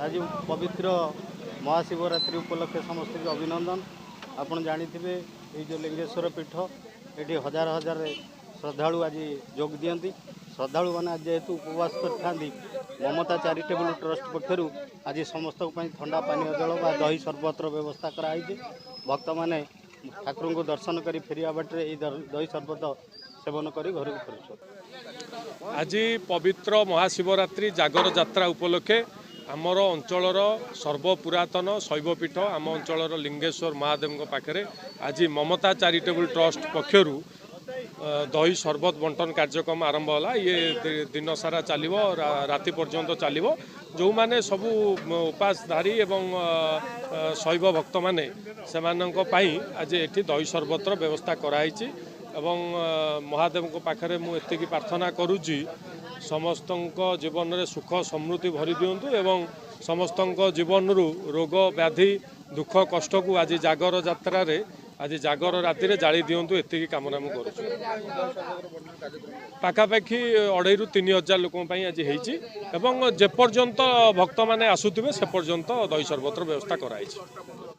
आज पवित्र महाशिवरात्रि उपलक्षे समस्त को अभिनंदन। आपण जानिथिबे ये जो लिंगेश्वर पीठ ये हजार हजार श्रद्धालु आज जोग दियंती। श्रद्धालु मैंने आज जेहेतु उपवास कर ममता चैरिटेबल ट्रस्ट पक्षर आज समस्त ठंडा पानीय जल व दही सरबतर व्यवस्था कराई। भक्त मैंने ठाकुर को दर्शन कर फेरिया बाटे दही सरबत सेवन कर घर को फेर। आज पवित्र महाशिवरात्रि जागर यात्रा उपलक्षे आमर अंचलर सर्वपुरातन शैवपीठ आम अंचलर लिंगेश्वर महादेव पाखे आज ममता चैरिटेबल ट्रस्ट पक्षर दही सरबत बंटन कार्यक्रम आरंभ होला। ये दिन सारा चलो राति पर्यंत चलो। जो माने सबू उपासधारी एवं शैव भक्त माने आज एठी दही सरबतर व्यवस्था कराई एवं महादेव को पाखरे मु एतिकी प्रार्थना करुची समस्त जीवन में सुख समृद्धि भरी दिंतु एवं समस्त जीवन रोग व्याधि दुख कष्ट को आज जागर यात्रा आज जागर राति जाली दिंतु एतिकी कामना मु करुछु। पाखापाखि 2,500 ରୁ 3,000 लोक आज होती एवं जेपर्यंत भक्त मैंने आसुवे से पर्यंत दही सरबतर व्यवस्था कराई।